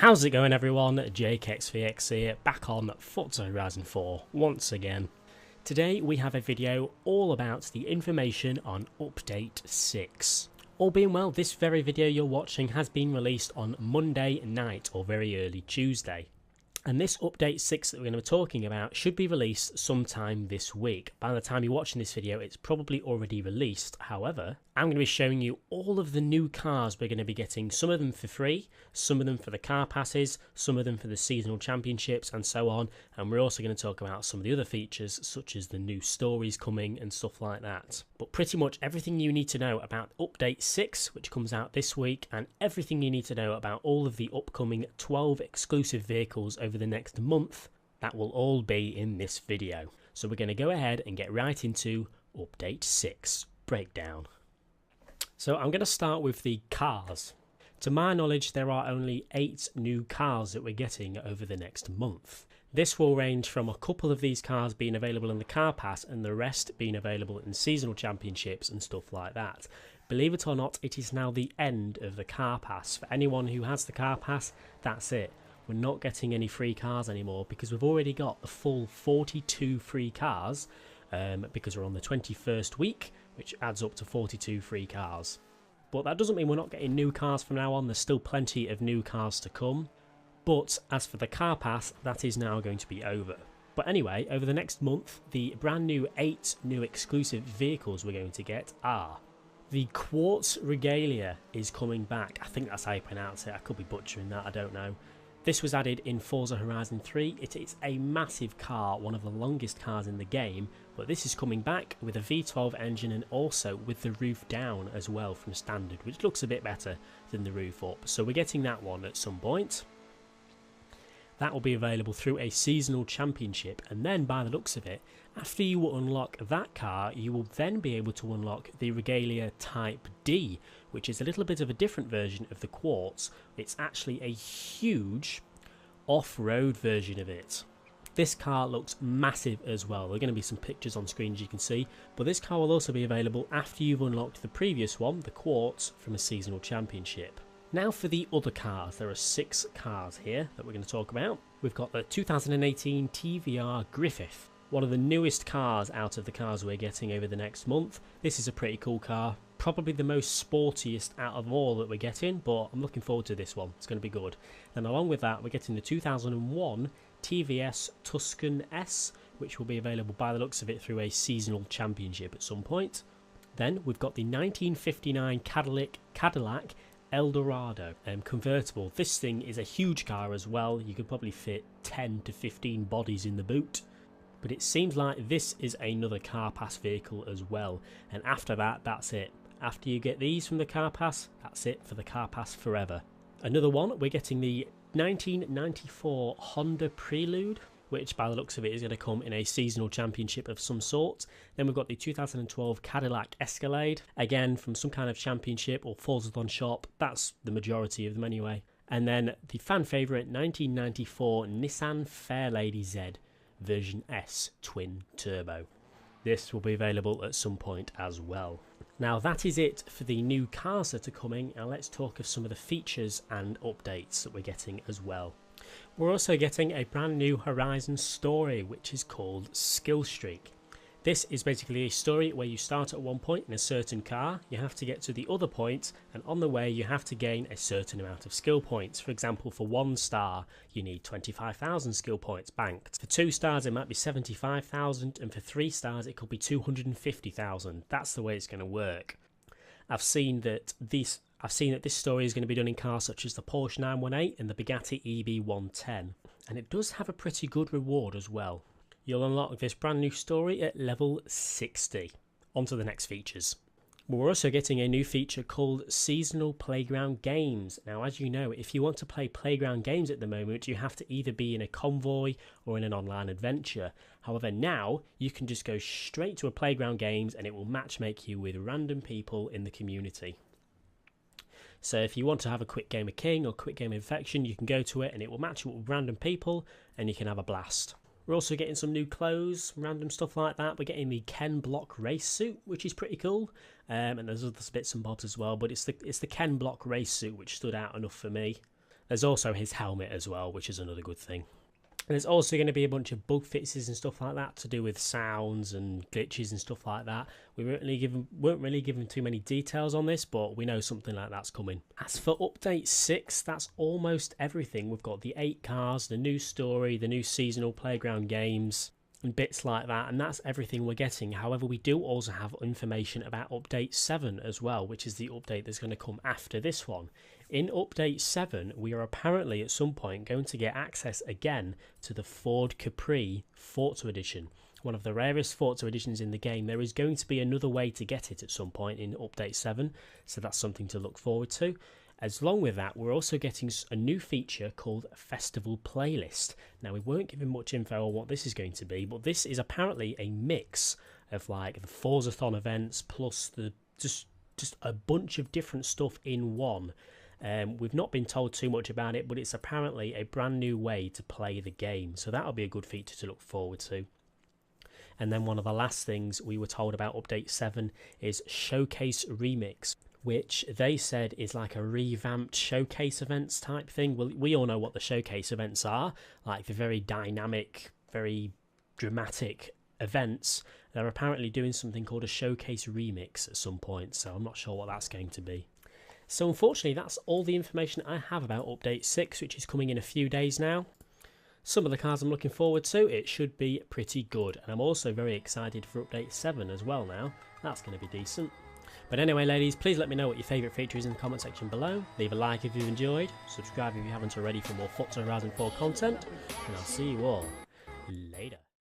How's it going everyone? JakeXVX here, back on Forza Horizon 4 once again. Today we have a video all about the information on Update 6. All being well, this very video you're watching has been released on Monday night or very early Tuesday. And this Update 6 that we're going to be talking about should be released sometime this week. By the time you're watching this video, it's probably already released. However, I'm going to be showing you all of the new cars we're going to be getting. Some of them for free, some of them for the car passes, some of them for the seasonal championships and so on. And we're also going to talk about some of the other features such as the new stories coming and stuff like that. But pretty much everything you need to know about Update 6, which comes out this week, and everything you need to know about all of the upcoming 12 exclusive vehicles over the next month, that will all be in this video. So we're going to go ahead and get right into Update 6 breakdown. So I'm going to start with the cars. To my knowledge, there are only 8 new cars that we're getting over the next month. This will range from a couple of these cars being available in the car pass and the rest being available in seasonal championships and stuff like that. Believe it or not, it is now the end of the car pass. For anyone who has the car pass, that's it. We're not getting any free cars anymore because we've already got the full 42 free cars because we're on the 21st week, which adds up to 42 free cars. But that doesn't mean we're not getting new cars from now on. There's still plenty of new cars to come. But as for the car pass, that is now going to be over. But anyway, over the next month, the brand new 8 new exclusive vehicles we're going to get are: the Quartz Regalia is coming back. I think that's how you pronounce it. I could be butchering that, I don't know. This was added in Forza Horizon 3. It is a massive car, one of the longest cars in the game, but this is coming back with a V12 engine and also with the roof down as well from standard, which looks a bit better than the roof up. So we're getting that one at some point. That will be available through a seasonal championship, and then by the looks of it, after you will unlock that car, you will then be able to unlock the Regalia Type D, which is a little bit of a different version of the Quartz. It's actually a huge off-road version of it. This car looks massive as well. There are going to be some pictures on screen as you can see, but this car will also be available after you've unlocked the previous one, the Quartz, from a seasonal championship. Now for the other cars, there are 6 cars here that we're going to talk about. We've got the 2018 TVR Griffith, one of the newest cars out of the cars we're getting over the next month. This is a pretty cool car, probably the most sportiest out of all that we're getting, but I'm looking forward to this one. It's going to be good. And along with that, we're getting the 2001 TVS Tuscan S, which will be available by the looks of it through a seasonal championship at some point. Then we've got the 1959 Cadillac Eldorado convertible. This thing is a huge car as well. You could probably fit 10 to 15 bodies in the boot. But it seems like this is another car pass vehicle as well. And after that, that's it. After you get these from the car pass, that's it for the car pass forever. Another one, we're getting the 1994 Honda Prelude, which by the looks of it is going to come in a seasonal championship of some sort. Then we've got the 2012 Cadillac Escalade, again from some kind of championship or Forzathon shop. That's the majority of them anyway. And then the fan favourite 1994 Nissan Fairlady Z version S twin turbo. This will be available at some point as well. Now that is it for the new cars that are coming, and let's talk of some of the features and updates that we're getting as well. We're also getting a brand new Horizon story, which is called Skill Streak. This is basically a story where you start at one point in a certain car, you have to get to the other point, and on the way you have to gain a certain amount of skill points. For example, for 1 star you need 25,000 skill points banked. For 2 stars it might be 75,000, and for 3 stars it could be 250,000. That's the way it's going to work. I've seen that this story is going to be done in cars such as the Porsche 918 and the Bugatti EB110, and it does have a pretty good reward as well. You'll unlock this brand new story at level 60. On to the next features. We're also getting a new feature called Seasonal Playground Games. Now, as you know, if you want to play playground games at the moment, you have to either be in a convoy or in an online adventure. However, now you can just go straight to a playground games and it will matchmake you with random people in the community. So if you want to have a quick game of King or quick game of Infection, you can go to it and it will match you up with random people and you can have a blast. We're also getting some new clothes, random stuff like that. We're getting the Ken Block race suit, which is pretty cool. And there's other bits and bobs as well, but it's the Ken Block race suit which stood out enough for me. There's also his helmet as well, which is another good thing. And there's also going to be a bunch of bug fixes and stuff like that to do with sounds and glitches and stuff like that. We weren't really given too many details on this, but we know something like that's coming. As for Update 6, that's almost everything. We've got the 8 cars, the new story, the new seasonal playground games, and bits like that, and that's everything we're getting. However, we do also have information about Update 7 as well, which is the update that's going to come after this one. In Update 7, we are apparently at some point going to get access again to the Ford Capri Forza Edition, one of the rarest Forza editions in the game. There is going to be another way to get it at some point in Update 7, so that's something to look forward to. As long with that, we're also getting a new feature called Festival Playlist. Now, we weren't given much info on what this is going to be, but this is apparently a mix of like the Forzathon events plus the just a bunch of different stuff in one. We've not been told too much about it, but it's apparently a brand new way to play the game, so that'll be a good feature to look forward to. And then one of the last things we were told about Update 7 is Showcase Remix, which they said is like a revamped showcase events type thing. Well, we all know what the showcase events are, like the very dynamic, very dramatic events. They're apparently doing something called a showcase remix at some point, so I'm not sure what that's going to be. So unfortunately, that's all the information I have about Update 6, which is coming in a few days now. Some of the cars I'm looking forward to, it should be pretty good. And I'm also very excited for Update 7 as well now. That's going to be decent. But anyway, ladies, please let me know what your favourite feature is in the comment section below. Leave a like if you've enjoyed. Subscribe if you haven't already for more Forza Horizon 4 content. And I'll see you all later.